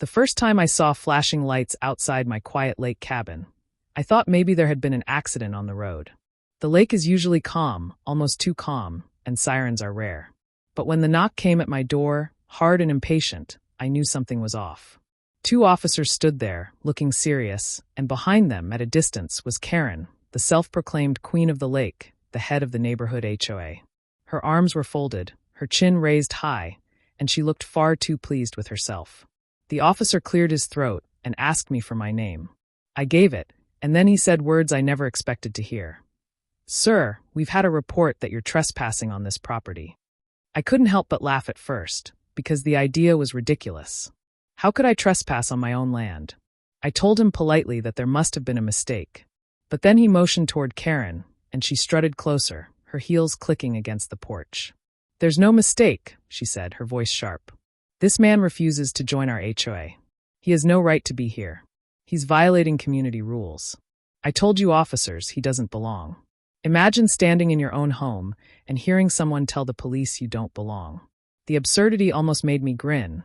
The first time I saw flashing lights outside my quiet lake cabin, I thought maybe there had been an accident on the road. The lake is usually calm, almost too calm, and sirens are rare. But when the knock came at my door, hard and impatient, I knew something was off. 2 officers stood there, looking serious, and behind them, at a distance, was Karen, the self-proclaimed queen of the lake, the head of the neighborhood HOA. Her arms were folded, her chin raised high, and she looked far too pleased with herself. The officer cleared his throat and asked me for my name. I gave it, and then he said words I never expected to hear. "Sir, we've had a report that you're trespassing on this property." I couldn't help but laugh at first, because the idea was ridiculous. How could I trespass on my own land? I told him politely that there must have been a mistake. But then he motioned toward Karen, and she strutted closer, her heels clicking against the porch. "There's no mistake," she said, her voice sharp. "This man refuses to join our HOA. He has no right to be here. He's violating community rules. I told you officers, he doesn't belong." Imagine standing in your own home and hearing someone tell the police you don't belong. The absurdity almost made me grin,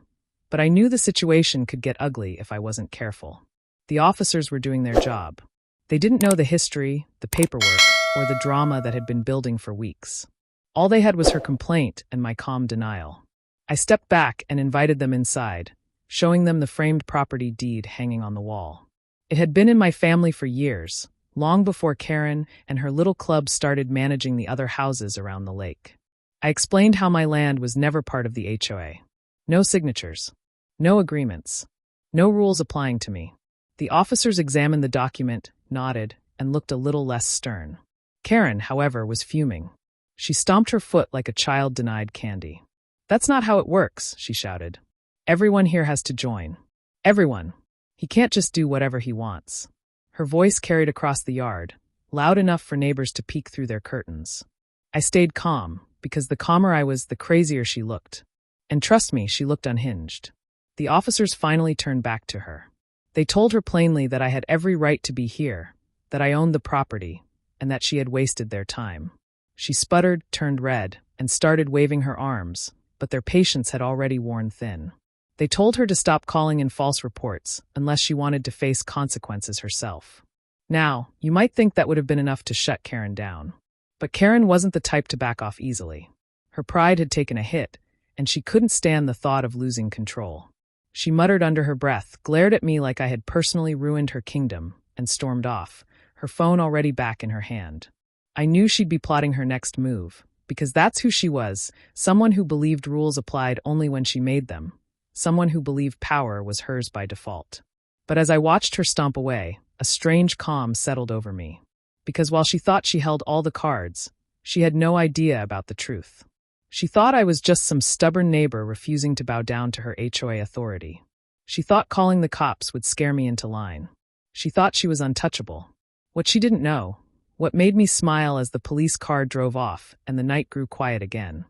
but I knew the situation could get ugly if I wasn't careful. The officers were doing their job. They didn't know the history, the paperwork, or the drama that had been building for weeks. All they had was her complaint and my calm denial. I stepped back and invited them inside, showing them the framed property deed hanging on the wall. It had been in my family for years, long before Karen and her little club started managing the other houses around the lake. I explained how my land was never part of the HOA. No signatures. No agreements. No rules applying to me. The officers examined the document, nodded, and looked a little less stern. Karen, however, was fuming. She stomped her foot like a child denied candy. "That's not how it works," she shouted. "Everyone here has to join. Everyone. He can't just do whatever he wants." Her voice carried across the yard, loud enough for neighbors to peek through their curtains. I stayed calm, because the calmer I was, the crazier she looked. And trust me, she looked unhinged. The officers finally turned back to her. They told her plainly that I had every right to be here, that I owned the property, and that she had wasted their time. She sputtered, turned red, and started waving her arms, but their patience had already worn thin. They told her to stop calling in false reports unless she wanted to face consequences herself. Now, you might think that would have been enough to shut Karen down. But Karen wasn't the type to back off easily. Her pride had taken a hit, and she couldn't stand the thought of losing control. She muttered under her breath, glared at me like I had personally ruined her kingdom, and stormed off, her phone already back in her hand. I knew she'd be plotting her next move, because that's who she was, someone who believed rules applied only when she made them. Someone who believed power was hers by default. But as I watched her stomp away, a strange calm settled over me. Because while she thought she held all the cards, she had no idea about the truth. She thought I was just some stubborn neighbor refusing to bow down to her HOA authority. She thought calling the cops would scare me into line. She thought she was untouchable. What she didn't know, what made me smile as the police car drove off and the night grew quiet again,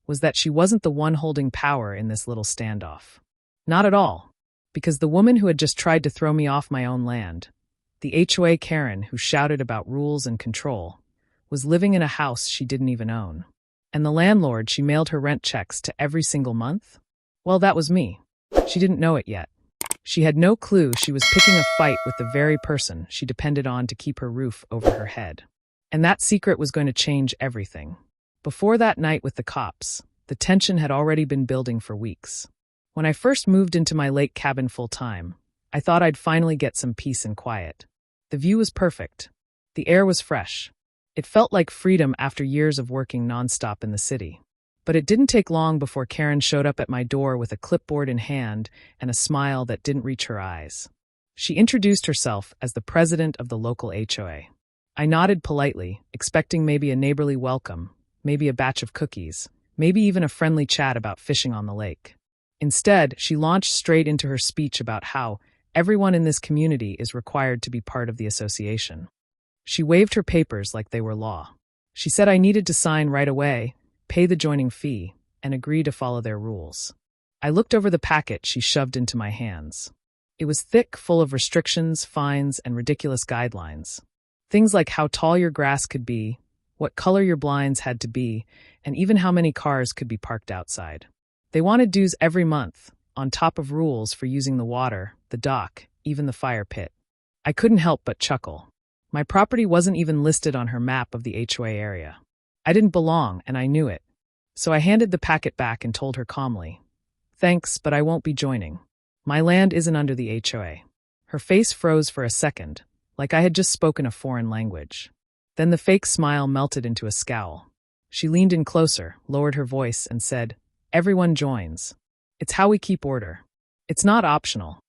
was that she wasn't the one holding power in this little standoff. Not at all, because the woman who had just tried to throw me off my own land, the HOA Karen who shouted about rules and control, was living in a house she didn't even own. And the landlord she mailed her rent checks to every single month? Well, that was me. She didn't know it yet. She had no clue she was picking a fight with the very person she depended on to keep her roof over her head. And that secret was going to change everything. Before that night with the cops, the tension had already been building for weeks. When I first moved into my lake cabin full-time, I thought I'd finally get some peace and quiet. The view was perfect. The air was fresh. It felt like freedom after years of working nonstop in the city. But it didn't take long before Karen showed up at my door with a clipboard in hand and a smile that didn't reach her eyes. She introduced herself as the president of the local HOA. I nodded politely, expecting maybe a neighborly welcome, maybe a batch of cookies, maybe even a friendly chat about fishing on the lake. Instead, she launched straight into her speech about how everyone in this community is required to be part of the association. She waved her papers like they were law. She said I needed to sign right away, pay the joining fee, and agree to follow their rules. I looked over the packet she shoved into my hands. It was thick, full of restrictions, fines, and ridiculous guidelines. Things like how tall your grass could be, what color your blinds had to be, and even how many cars could be parked outside. They wanted dues every month, on top of rules for using the water, the dock, even the fire pit. I couldn't help but chuckle. My property wasn't even listed on her map of the HOA area. I didn't belong, and I knew it. So I handed the packet back and told her calmly, "Thanks, but I won't be joining. My land isn't under the HOA." Her face froze for a second, like I had just spoken a foreign language. Then the fake smile melted into a scowl. She leaned in closer, lowered her voice, and said, "Everyone joins. It's how we keep order. It's not optional."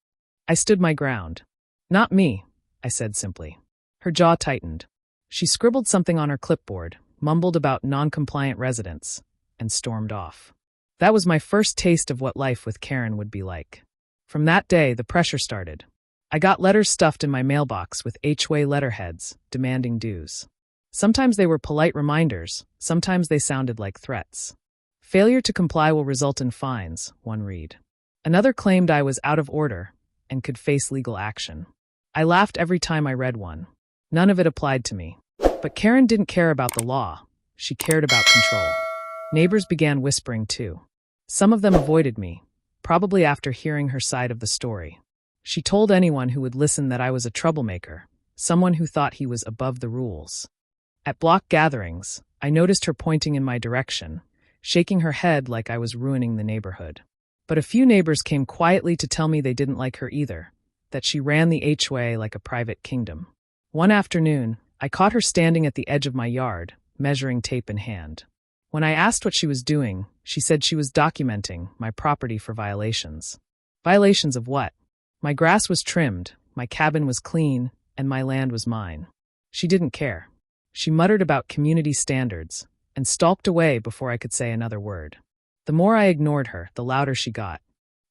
I stood my ground. "Not me," I said simply. Her jaw tightened. She scribbled something on her clipboard, mumbled about non-compliant residents, and stormed off. That was my first taste of what life with Karen would be like. From that day, the pressure started. I got letters stuffed in my mailbox with HOA letterheads, demanding dues. Sometimes they were polite reminders, sometimes they sounded like threats. "Failure to comply will result in fines," one read. Another claimed I was out of order and could face legal action. I laughed every time I read one. None of it applied to me. But Karen didn't care about the law. She cared about control. Neighbors began whispering too. Some of them avoided me, probably after hearing her side of the story. She told anyone who would listen that I was a troublemaker, someone who thought he was above the rules. At block gatherings, I noticed her pointing in my direction, shaking her head like I was ruining the neighborhood. But a few neighbors came quietly to tell me they didn't like her either, that she ran the HOA like a private kingdom. One afternoon, I caught her standing at the edge of my yard, measuring tape in hand. When I asked what she was doing, she said she was documenting my property for violations. Violations of what? My grass was trimmed, my cabin was clean, and my land was mine. She didn't care. She muttered about community standards and stalked away before I could say another word. The more I ignored her, the louder she got.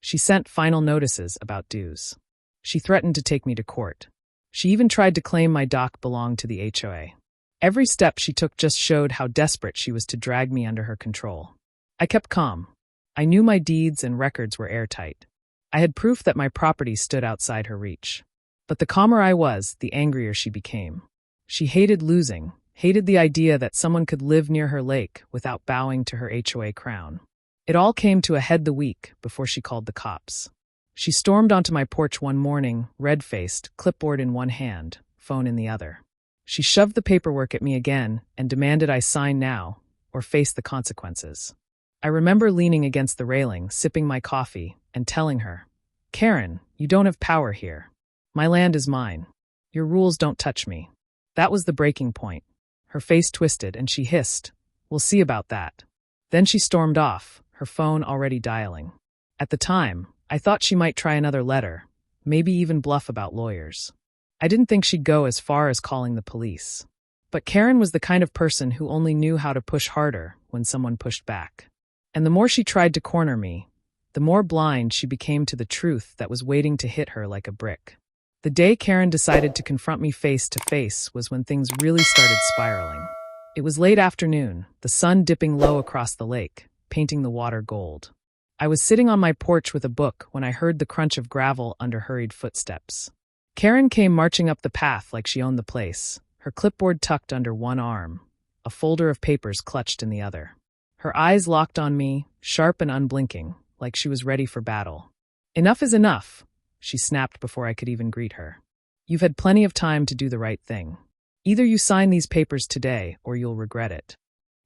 She sent final notices about dues. She threatened to take me to court. She even tried to claim my dock belonged to the HOA. Every step she took just showed how desperate she was to drag me under her control. I kept calm. I knew my deeds and records were airtight. I had proof that my property stood outside her reach. But the calmer I was, the angrier she became. She hated losing, hated the idea that someone could live near her lake without bowing to her HOA crown. It all came to a head the week before she called the cops. She stormed onto my porch one morning, red-faced, clipboard in one hand, phone in the other. She shoved the paperwork at me again and demanded I sign now or face the consequences. I remember leaning against the railing, sipping my coffee, and telling her, "Karen, you don't have power here. My land is mine. Your rules don't touch me." That was the breaking point. Her face twisted and she hissed, "We'll see about that." Then she stormed off, her phone already dialing. At the time, I thought she might try another letter, maybe even bluff about lawyers. I didn't think she'd go as far as calling the police. But Karen was the kind of person who only knew how to push harder when someone pushed back. And the more she tried to corner me, the more blind she became to the truth that was waiting to hit her like a brick. The day Karen decided to confront me face to face was when things really started spiraling. It was late afternoon, the sun dipping low across the lake, painting the water gold. I was sitting on my porch with a book when I heard the crunch of gravel under hurried footsteps. Karen came marching up the path like she owned the place, her clipboard tucked under one arm, a folder of papers clutched in the other. Her eyes locked on me, sharp and unblinking, like she was ready for battle. "Enough is enough," she snapped before I could even greet her. "You've had plenty of time to do the right thing. Either you sign these papers today or you'll regret it."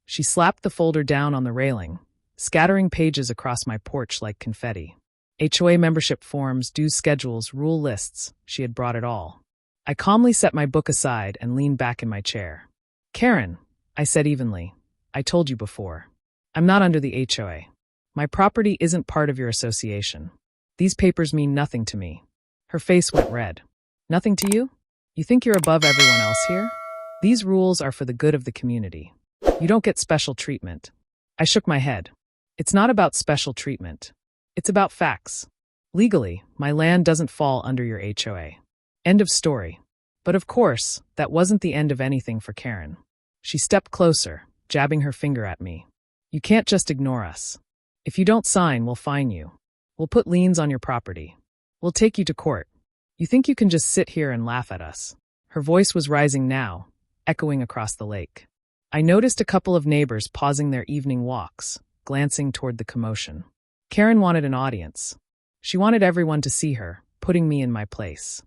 She slapped the folder down on the railing, scattering pages across my porch like confetti. HOA membership forms, dues schedules, rule lists, she had brought it all. I calmly set my book aside and leaned back in my chair. "Karen," I said evenly, "I told you before. I'm not under the HOA. My property isn't part of your association. These papers mean nothing to me." Her face went red. "Nothing to you? You think you're above everyone else here? These rules are for the good of the community. You don't get special treatment." I shook my head. "It's not about special treatment. It's about facts. Legally, my land doesn't fall under your HOA. End of story." But of course, that wasn't the end of anything for Karen. She stepped closer, jabbing her finger at me. "You can't just ignore us. If you don't sign, we'll fine you. We'll put liens on your property. We'll take you to court. You think you can just sit here and laugh at us?" Her voice was rising now, echoing across the lake. I noticed a couple of neighbors pausing their evening walks, glancing toward the commotion. Karen wanted an audience. She wanted everyone to see her, putting me in my place.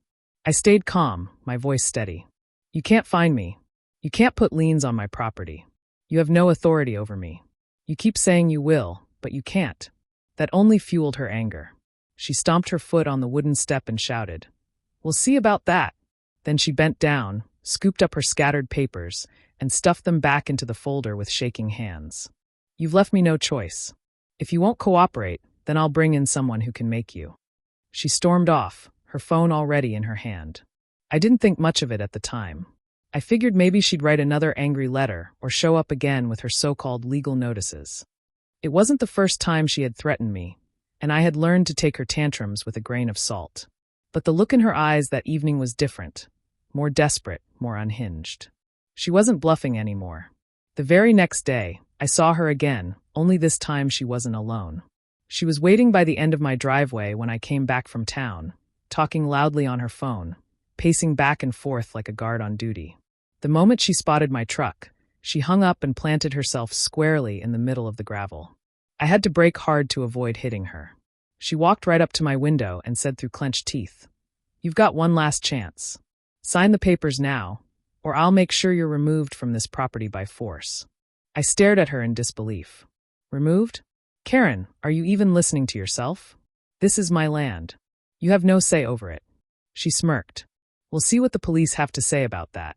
I stayed calm, my voice steady. You can't find me. You can't put liens on my property. You have no authority over me. You keep saying you will, but you can't. That only fueled her anger. She stomped her foot on the wooden step and shouted, "We'll see about that." Then she bent down, scooped up her scattered papers, and stuffed them back into the folder with shaking hands. "You've left me no choice. If you won't cooperate, then I'll bring in someone who can make you." She stormed off, her phone already in her hand. I didn't think much of it at the time. I figured maybe she'd write another angry letter or show up again with her so-called legal notices. It wasn't the first time she had threatened me, and I had learned to take her tantrums with a grain of salt. But the look in her eyes that evening was different, more desperate, more unhinged. She wasn't bluffing anymore. The very next day, I saw her again, only this time she wasn't alone. She was waiting by the end of my driveway when I came back from town, talking loudly on her phone, pacing back and forth like a guard on duty. The moment she spotted my truck, she hung up and planted herself squarely in the middle of the gravel. I had to brake hard to avoid hitting her. She walked right up to my window and said through clenched teeth, "You've got one last chance. Sign the papers now, or I'll make sure you're removed from this property by force." I stared at her in disbelief. "Removed? Karen, are you even listening to yourself? This is my land. You have no say over it." She smirked. "We'll see what the police have to say about that."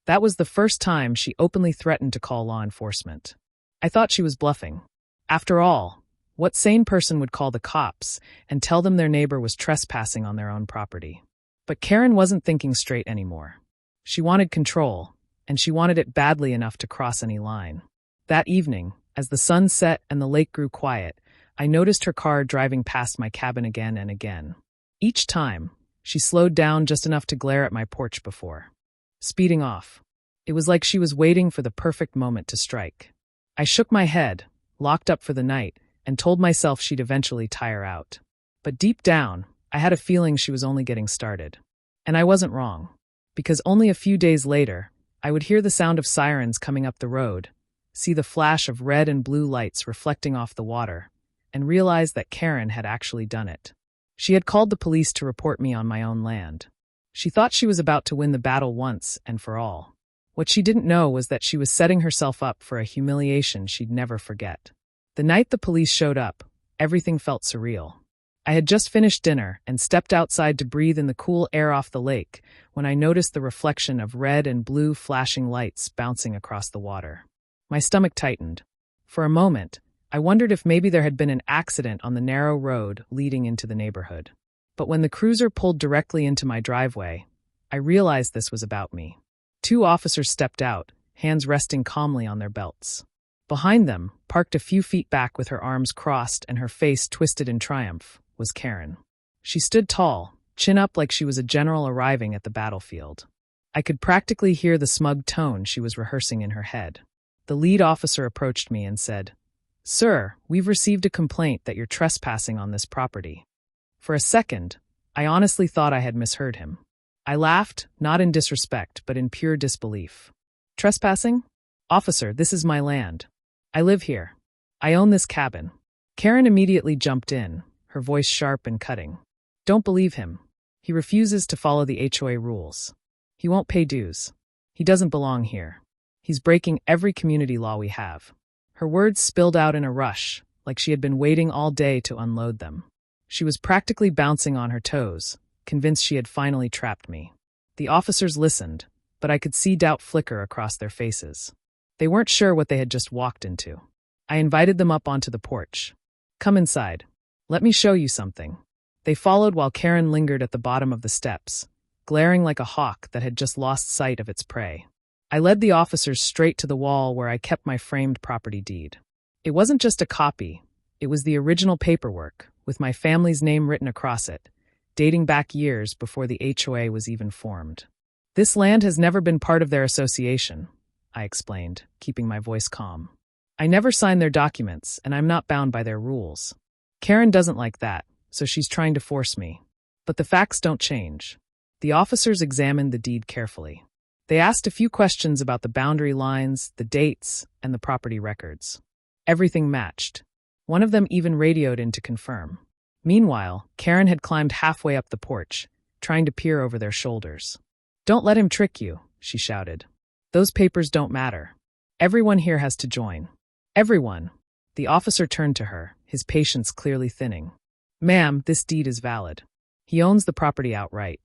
That was the first time she openly threatened to call law enforcement. I thought she was bluffing. After all, what sane person would call the cops and tell them their neighbor was trespassing on their own property? But Karen wasn't thinking straight anymore. She wanted control, and she wanted it badly enough to cross any line. That evening, as the sun set and the lake grew quiet, I noticed her car driving past my cabin again and again. Each time, she slowed down just enough to glare at my porch before speeding off. It was like she was waiting for the perfect moment to strike. I shook my head, locked up for the night, and told myself she'd eventually tire out. But deep down, I had a feeling she was only getting started. And I wasn't wrong, because only a few days later, I would hear the sound of sirens coming up the road, see the flash of red and blue lights reflecting off the water, and realize that Karen had actually done it. She had called the police to report me on my own land. She thought she was about to win the battle once and for all. What she didn't know was that she was setting herself up for a humiliation she'd never forget. The night the police showed up, everything felt surreal. I had just finished dinner and stepped outside to breathe in the cool air off the lake when I noticed the reflection of red and blue flashing lights bouncing across the water. My stomach tightened. For a moment, I wondered if maybe there had been an accident on the narrow road leading into the neighborhood. But when the cruiser pulled directly into my driveway, I realized this was about me. 2 officers stepped out, hands resting calmly on their belts. Behind them, parked a few feet back with her arms crossed and her face twisted in triumph, was Karen. She stood tall, chin up like she was a general arriving at the battlefield. I could practically hear the smug tone she was rehearsing in her head. The lead officer approached me and said, "Sir, we've received a complaint that you're trespassing on this property." For a second, I honestly thought I had misheard him. I laughed, not in disrespect, but in pure disbelief. "Trespassing? Officer, this is my land. I live here. I own this cabin." Karen immediately jumped in, her voice sharp and cutting. "Don't believe him. He refuses to follow the HOA rules. He won't pay dues. He doesn't belong here. He's breaking every community law we have." Her words spilled out in a rush, like she had been waiting all day to unload them. She was practically bouncing on her toes, convinced she had finally trapped me. The officers listened, but I could see doubt flicker across their faces. They weren't sure what they had just walked into. I invited them up onto the porch. "Come inside. Let me show you something." They followed while Karen lingered at the bottom of the steps, glaring like a hawk that had just lost sight of its prey. I led the officers straight to the wall where I kept my framed property deed. It wasn't just a copy, it was the original paperwork, with my family's name written across it, dating back years before the HOA was even formed. "This land has never been part of their association," I explained, keeping my voice calm. "I never signed their documents, and I'm not bound by their rules. Karen doesn't like that, so she's trying to force me. But the facts don't change." The officers examined the deed carefully. They asked a few questions about the boundary lines, the dates, and the property records. Everything matched. One of them even radioed in to confirm. Meanwhile, Karen had climbed halfway up the porch, trying to peer over their shoulders. "Don't let him trick you," she shouted. "Those papers don't matter. Everyone here has to join. Everyone." The officer turned to her, his patience clearly thinning. "Ma'am, this deed is valid. He owns the property outright.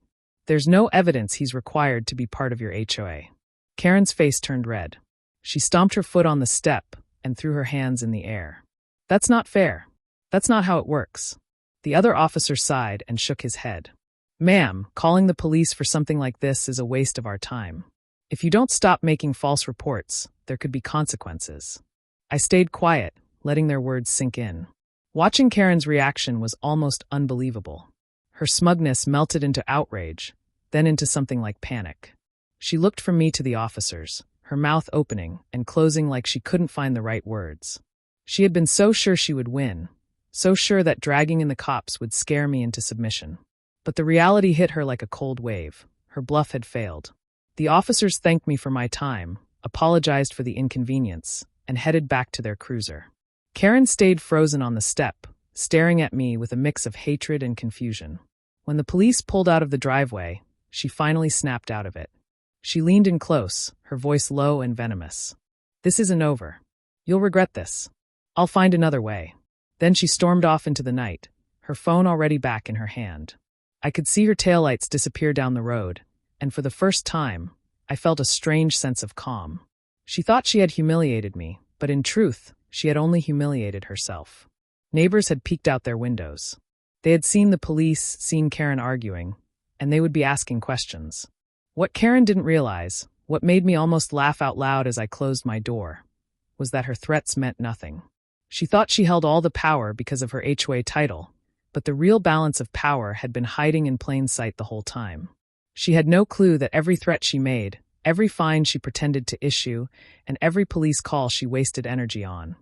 There's no evidence he's required to be part of your HOA." Karen's face turned red. She stomped her foot on the step and threw her hands in the air. "That's not fair. That's not how it works." The other officer sighed and shook his head. "Ma'am, calling the police for something like this is a waste of our time. If you don't stop making false reports, there could be consequences." I stayed quiet, letting their words sink in. Watching Karen's reaction was almost unbelievable. Her smugness melted into outrage, then into something like panic. She looked from me to the officers, her mouth opening and closing like she couldn't find the right words. She had been so sure she would win, so sure that dragging in the cops would scare me into submission. But the reality hit her like a cold wave. Her bluff had failed. The officers thanked me for my time, apologized for the inconvenience, and headed back to their cruiser. Karen stayed frozen on the step, staring at me with a mix of hatred and confusion. When the police pulled out of the driveway, she finally snapped out of it. She leaned in close, her voice low and venomous. "This isn't over. You'll regret this. I'll find another way." Then she stormed off into the night, her phone already back in her hand. I could see her taillights disappear down the road, and for the first time, I felt a strange sense of calm. She thought she had humiliated me, but in truth, she had only humiliated herself. Neighbors had peeked out their windows. They had seen the police, seen Karen arguing, and they would be asking questions. What Karen didn't realize, what made me almost laugh out loud as I closed my door, was that her threats meant nothing. She thought she held all the power because of her HOA title, but the real balance of power had been hiding in plain sight the whole time. She had no clue that every threat she made, every fine she pretended to issue, and every police call she wasted energy on,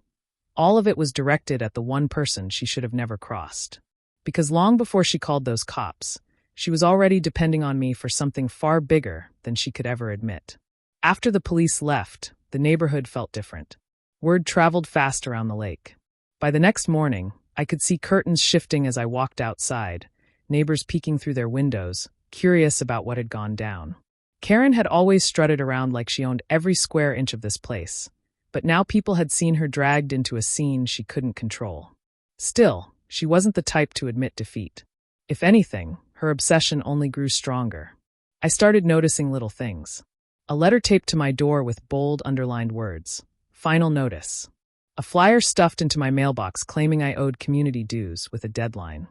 all of it was directed at the one person she should have never crossed. Because long before she called those cops, she was already depending on me for something far bigger than she could ever admit. After the police left, the neighborhood felt different. Word traveled fast around the lake. By the next morning, I could see curtains shifting as I walked outside, neighbors peeking through their windows, curious about what had gone down. Karen had always strutted around like she owned every square inch of this place, but now people had seen her dragged into a scene she couldn't control. Still, she wasn't the type to admit defeat. If anything, her obsession only grew stronger. I started noticing little things. A letter taped to my door with bold, underlined words. Final notice. A flyer stuffed into my mailbox claiming I owed community dues with a deadline.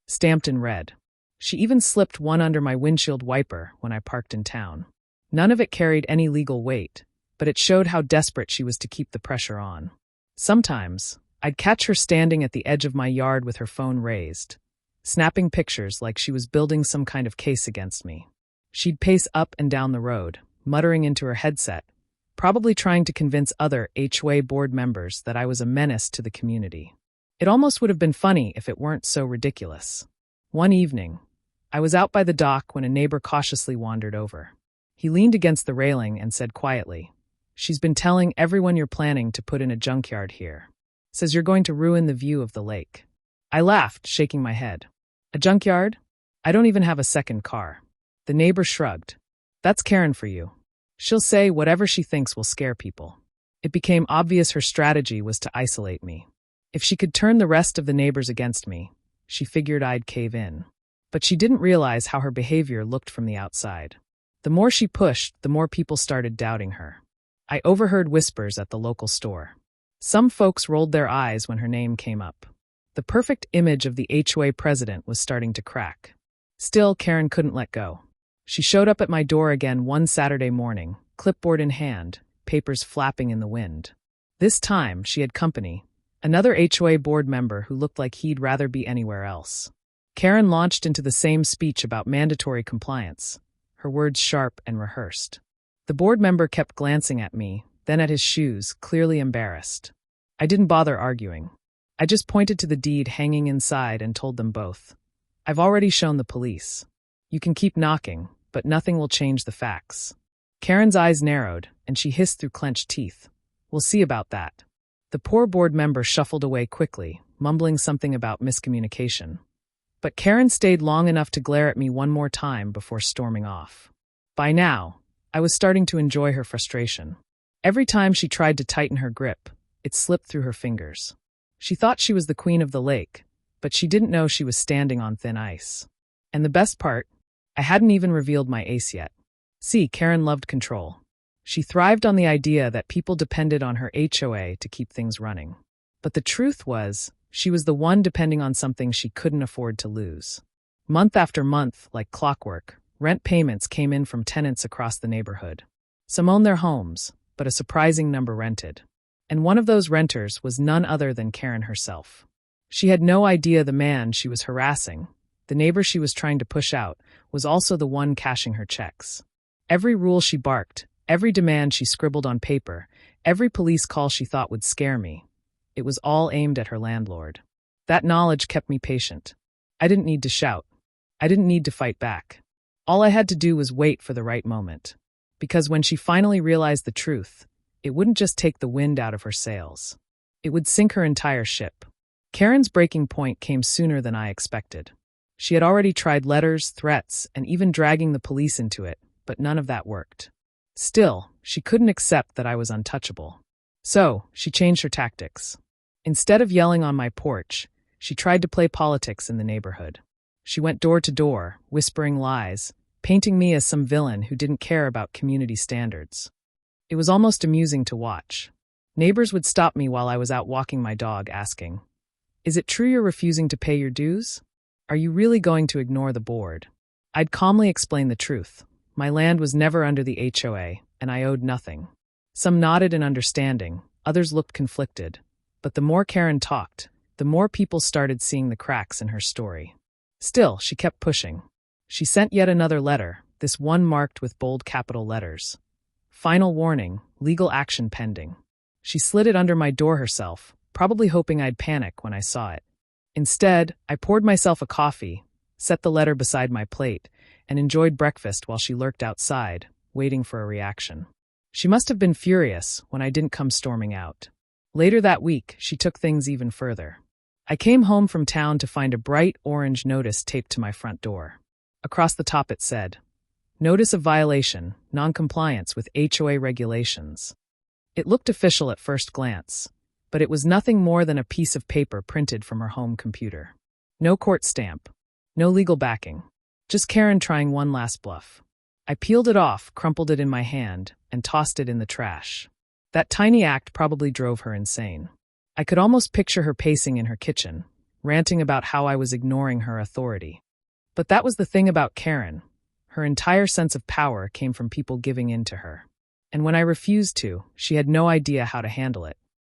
Stamped in red. She even slipped one under my windshield wiper when I parked in town. None of it carried any legal weight, but it showed how desperate she was to keep the pressure on. Sometimes, I'd catch her standing at the edge of my yard with her phone raised, snapping pictures like she was building some kind of case against me. She'd pace up and down the road, muttering into her headset, probably trying to convince other HOA board members that I was a menace to the community. It almost would have been funny if it weren't so ridiculous. One evening, I was out by the dock when a neighbor cautiously wandered over. He leaned against the railing and said quietly, "She's been telling everyone you're planning to put in a junkyard here. Says you're going to ruin the view of the lake." I laughed, shaking my head. "A junkyard? I don't even have a second car." The neighbor shrugged. "That's Karen for you. She'll say whatever she thinks will scare people." It became obvious her strategy was to isolate me. If she could turn the rest of the neighbors against me, she figured I'd cave in. But she didn't realize how her behavior looked from the outside. The more she pushed, the more people started doubting her. I overheard whispers at the local store. Some folks rolled their eyes when her name came up. The perfect image of the HOA president was starting to crack. Still, Karen couldn't let go. She showed up at my door again one Saturday morning, clipboard in hand, papers flapping in the wind. This time, she had company, another HOA board member who looked like he'd rather be anywhere else. Karen launched into the same speech about mandatory compliance, her words sharp and rehearsed. The board member kept glancing at me, then at his shoes, clearly embarrassed. I didn't bother arguing. I just pointed to the deed hanging inside and told them both. "I've already shown the police. You can keep knocking, but nothing will change the facts." Karen's eyes narrowed, and she hissed through clenched teeth. "We'll see about that." The poor board member shuffled away quickly, mumbling something about miscommunication. But Karen stayed long enough to glare at me one more time before storming off. By now, I was starting to enjoy her frustration. Every time she tried to tighten her grip, it slipped through her fingers. She thought she was the queen of the lake, but she didn't know she was standing on thin ice. And the best part, I hadn't even revealed my ace yet. See, Karen loved control. She thrived on the idea that people depended on her HOA to keep things running. But the truth was, she was the one depending on something she couldn't afford to lose. Month after month, like clockwork, rent payments came in from tenants across the neighborhood. Some owned their homes, but a surprising number rented. And one of those renters was none other than Karen herself. She had no idea the man she was harassing, the neighbor she was trying to push out, was also the one cashing her checks. Every rule she barked, every demand she scribbled on paper, every police call she thought would scare me, it was all aimed at her landlord. That knowledge kept me patient. I didn't need to shout. I didn't need to fight back. All I had to do was wait for the right moment. Because when she finally realized the truth, it wouldn't just take the wind out of her sails. It would sink her entire ship. Karen's breaking point came sooner than I expected. She had already tried letters, threats, and even dragging the police into it, but none of that worked. Still, she couldn't accept that I was untouchable. So, she changed her tactics. Instead of yelling on my porch, she tried to play politics in the neighborhood. She went door to door, whispering lies, painting me as some villain who didn't care about community standards. It was almost amusing to watch. Neighbors would stop me while I was out walking my dog, asking, "Is it true you're refusing to pay your dues? Are you really going to ignore the board?" I'd calmly explain the truth. My land was never under the HOA, and I owed nothing. Some nodded in understanding, others looked conflicted. But the more Karen talked, the more people started seeing the cracks in her story. Still, she kept pushing. She sent yet another letter, this one marked with bold capital letters. Final warning, legal action pending. She slid it under my door herself, probably hoping I'd panic when I saw it. Instead, I poured myself a coffee, set the letter beside my plate, and enjoyed breakfast while she lurked outside, waiting for a reaction. She must have been furious when I didn't come storming out. Later that week, she took things even further. I came home from town to find a bright orange notice taped to my front door. Across the top it said, "Notice of violation, non-compliance with HOA regulations." It looked official at first glance, but it was nothing more than a piece of paper printed from her home computer. No court stamp, no legal backing, just Karen trying one last bluff. I peeled it off, crumpled it in my hand, and tossed it in the trash. That tiny act probably drove her insane. I could almost picture her pacing in her kitchen, ranting about how I was ignoring her authority. But that was the thing about Karen. Her entire sense of power came from people giving in to her. And when I refused to, she had no idea how to handle it.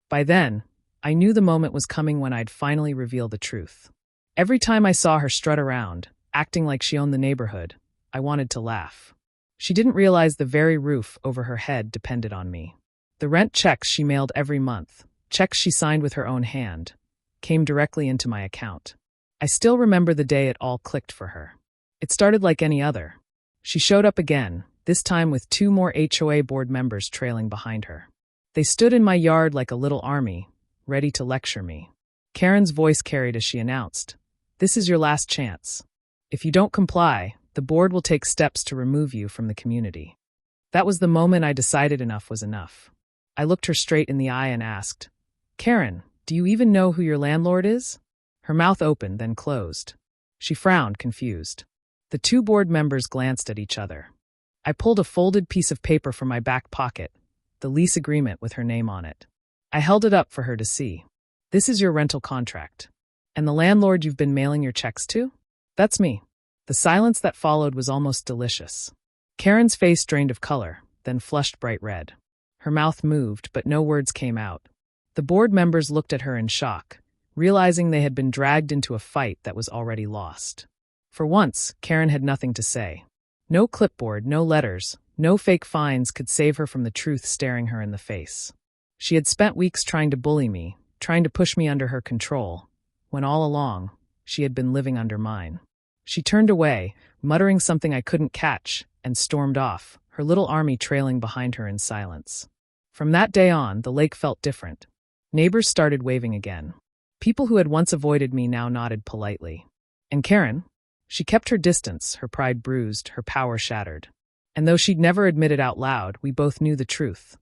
By then, I knew the moment was coming when I'd finally reveal the truth. Every time I saw her strut around, acting like she owned the neighborhood, I wanted to laugh. She didn't realize the very roof over her head depended on me. The rent checks she mailed every month, checks she signed with her own hand, came directly into my account. I still remember the day it all clicked for her. It started like any other. She showed up again, this time with 2 more HOA board members trailing behind her. They stood in my yard like a little army, ready to lecture me. Karen's voice carried as she announced, "This is your last chance. If you don't comply, the board will take steps to remove you from the community." That was the moment I decided enough was enough. I looked her straight in the eye and asked, "Karen, do you even know who your landlord is?" Her mouth opened, then closed. She frowned, confused. The 2 board members glanced at each other. I pulled a folded piece of paper from my back pocket, the lease agreement with her name on it. I held it up for her to see. "This is your rental contract. And the landlord you've been mailing your checks to? That's me." The silence that followed was almost delicious. Karen's face drained of color, then flushed bright red. Her mouth moved, but no words came out. The board members looked at her in shock, realizing they had been dragged into a fight that was already lost. For once, Karen had nothing to say. No clipboard, no letters, no fake fines could save her from the truth staring her in the face. She had spent weeks trying to bully me, trying to push me under her control, when all along, she had been living under mine. She turned away, muttering something I couldn't catch, and stormed off, her little army trailing behind her in silence. From that day on, the lake felt different. Neighbors started waving again. People who had once avoided me now nodded politely. And Karen? She kept her distance, her pride bruised, her power shattered. And though she'd never admit it out loud, we both knew the truth.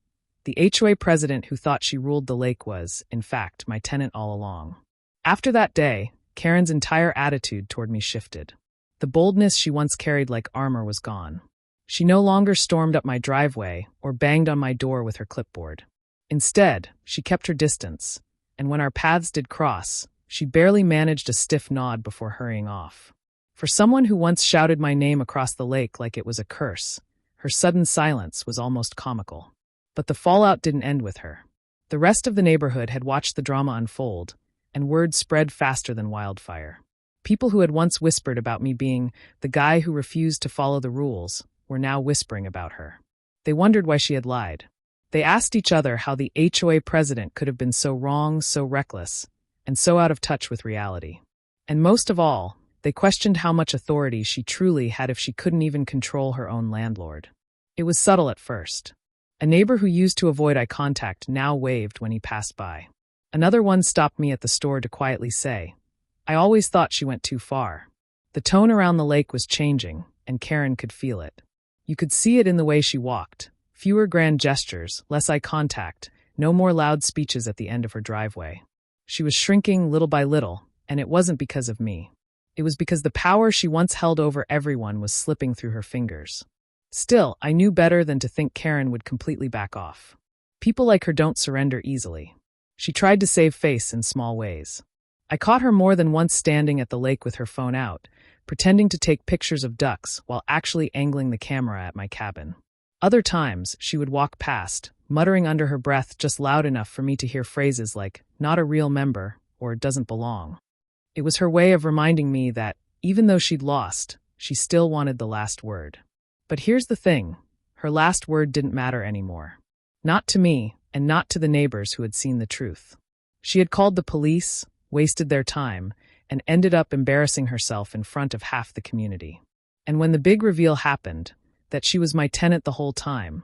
The HOA president who thought she ruled the lake was, in fact, my tenant all along. After that day, Karen's entire attitude toward me shifted. The boldness she once carried like armor was gone. She no longer stormed up my driveway or banged on my door with her clipboard. Instead, she kept her distance, and when our paths did cross, she barely managed a stiff nod before hurrying off. For someone who once shouted my name across the lake like it was a curse, her sudden silence was almost comical. But the fallout didn't end with her. The rest of the neighborhood had watched the drama unfold, and word spread faster than wildfire. People who had once whispered about me being the guy who refused to follow the rules were now whispering about her. They wondered why she had lied. They asked each other how the HOA president could have been so wrong, so reckless, and so out of touch with reality. And most of all, they questioned how much authority she truly had if she couldn't even control her own landlord. It was subtle at first. A neighbor who used to avoid eye contact now waved when he passed by. Another one stopped me at the store to quietly say, "I always thought she went too far." The tone around the lake was changing, and Karen could feel it. You could see it in the way she walked. Fewer grand gestures, less eye contact, no more loud speeches at the end of her driveway. She was shrinking little by little, and it wasn't because of me. It was because the power she once held over everyone was slipping through her fingers. Still, I knew better than to think Karen would completely back off. People like her don't surrender easily. She tried to save face in small ways. I caught her more than once standing at the lake with her phone out, pretending to take pictures of ducks while actually angling the camera at my cabin. Other times, she would walk past, muttering under her breath just loud enough for me to hear phrases like, "not a real member," or "doesn't belong." It was her way of reminding me that, even though she'd lost, she still wanted the last word. But here's the thing, her last word didn't matter anymore. Not to me, and not to the neighbors who had seen the truth. She had called the police, wasted their time, and ended up embarrassing herself in front of half the community. And when the big reveal happened, that she was my tenant the whole time,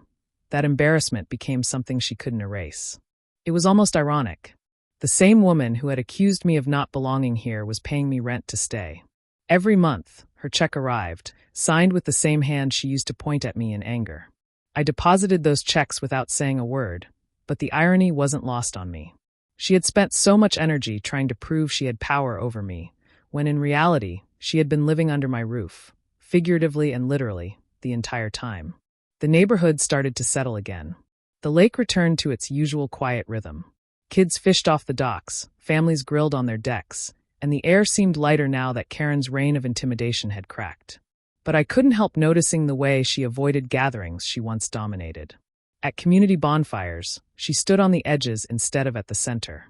that embarrassment became something she couldn't erase. It was almost ironic. The same woman who had accused me of not belonging here was paying me rent to stay. Every month, her check arrived, signed with the same hand she used to point at me in anger. I deposited those checks without saying a word, but the irony wasn't lost on me. She had spent so much energy trying to prove she had power over me, when in reality, she had been living under my roof, figuratively and literally, the entire time. The neighborhood started to settle again. The lake returned to its usual quiet rhythm. Kids fished off the docks, families grilled on their decks, and the air seemed lighter now that Karen's reign of intimidation had cracked. But I couldn't help noticing the way she avoided gatherings she once dominated. At community bonfires, she stood on the edges instead of at the center.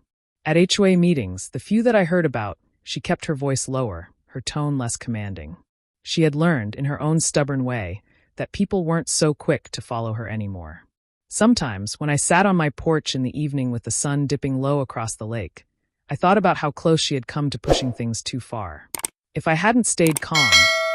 At HOA meetings, the few that I heard about, she kept her voice lower, her tone less commanding. She had learned, in her own stubborn way, that people weren't so quick to follow her anymore. Sometimes, when I sat on my porch in the evening with the sun dipping low across the lake, I thought about how close she had come to pushing things too far. If I hadn't stayed calm,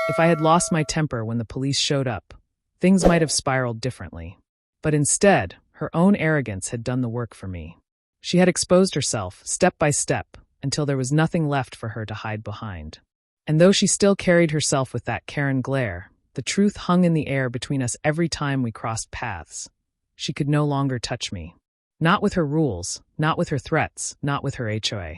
if I had lost my temper when the police showed up, things might have spiraled differently. But instead, her own arrogance had done the work for me. She had exposed herself, step by step, until there was nothing left for her to hide behind. And though she still carried herself with that Karen glare, the truth hung in the air between us every time we crossed paths. She could no longer touch me. Not with her rules, not with her threats, not with her HOA.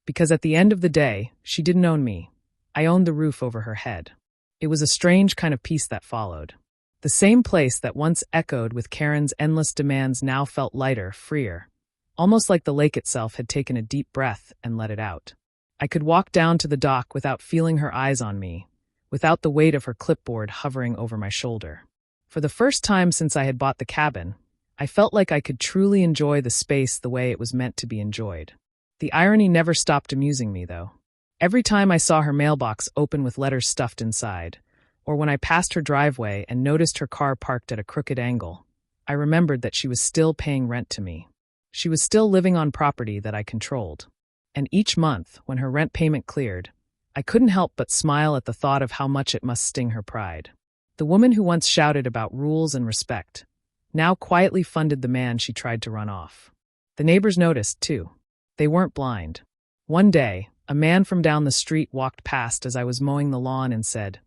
Because at the end of the day, she didn't own me. I owned the roof over her head. It was a strange kind of peace that followed. The same place that once echoed with Karen's endless demands now felt lighter, freer, almost like the lake itself had taken a deep breath and let it out. I could walk down to the dock without feeling her eyes on me, without the weight of her clipboard hovering over my shoulder. For the first time since I had bought the cabin, I felt like I could truly enjoy the space the way it was meant to be enjoyed. The irony never stopped amusing me, though. Every time I saw her mailbox open with letters stuffed inside, or when I passed her driveway and noticed her car parked at a crooked angle, I remembered that she was still paying rent to me. She was still living on property that I controlled. And each month, when her rent payment cleared, I couldn't help but smile at the thought of how much it must sting her pride. The woman who once shouted about rules and respect now quietly funded the man she tried to run off. The neighbors noticed, too. They weren't blind. One day, A man from down the street walked past as I was mowing the lawn and said,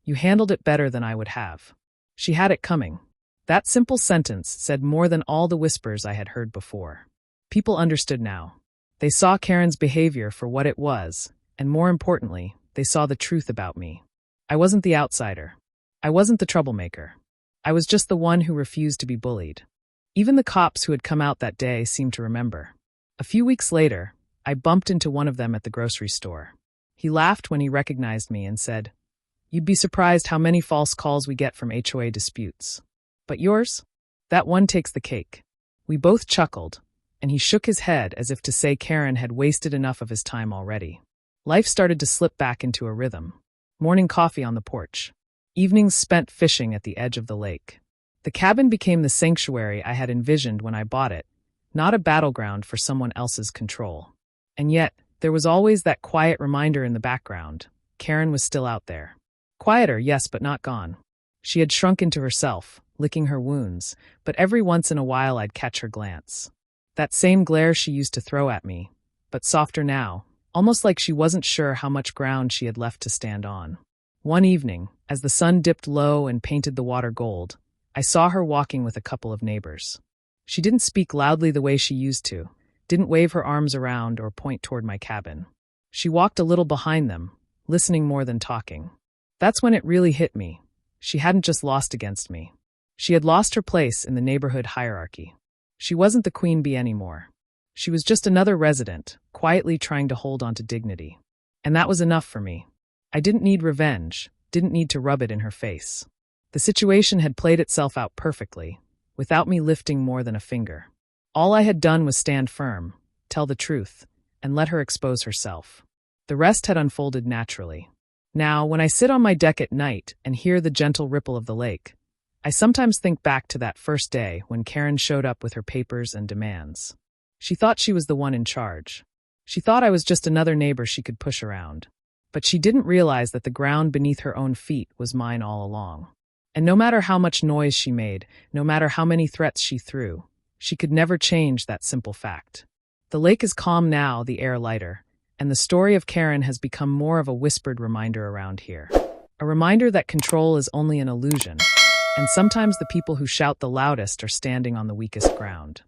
"You handled it better than I would have." She had it coming. That simple sentence said more than all the whispers I had heard before. People understood now. They saw Karen's behavior for what it was, and more importantly, they saw the truth about me. I wasn't the outsider. I wasn't the troublemaker. I was just the one who refused to be bullied. Even the cops who had come out that day seemed to remember. A few weeks later, I bumped into one of them at the grocery store. He laughed when he recognized me and said, "You'd be surprised how many false calls we get from HOA disputes. But yours? That one takes the cake." We both chuckled, and he shook his head as if to say Karen had wasted enough of his time already. Life started to slip back into a rhythm. Morning coffee on the porch. Evenings spent fishing at the edge of the lake. The cabin became the sanctuary I had envisioned when I bought it, not a battleground for someone else's control. And yet, there was always that quiet reminder in the background. Karen was still out there. Quieter, yes, but not gone. She had shrunk into herself, licking her wounds, but every once in a while I'd catch her glance. That same glare she used to throw at me, but softer now, almost like she wasn't sure how much ground she had left to stand on. One evening, as the sun dipped low and painted the water gold, I saw her walking with a couple of neighbors. She didn't speak loudly the way she used to, didn't wave her arms around or point toward my cabin. She walked a little behind them, listening more than talking. That's when it really hit me. She hadn't just lost against me. She had lost her place in the neighborhood hierarchy. She wasn't the queen bee anymore. She was just another resident, quietly trying to hold on to dignity. And that was enough for me. I didn't need revenge, didn't need to rub it in her face. The situation had played itself out perfectly, without me lifting more than a finger. All I had done was stand firm, tell the truth, and let her expose herself. The rest had unfolded naturally. Now, when I sit on my deck at night and hear the gentle ripple of the lake, I sometimes think back to that first day when Karen showed up with her papers and demands. She thought she was the one in charge. She thought I was just another neighbor she could push around. But she didn't realize that the ground beneath her own feet was mine all along. And no matter how much noise she made, no matter how many threats she threw, she could never change that simple fact. The lake is calm now, the air lighter, and the story of Karen has become more of a whispered reminder around here. A reminder that control is only an illusion, and sometimes the people who shout the loudest are standing on the weakest ground.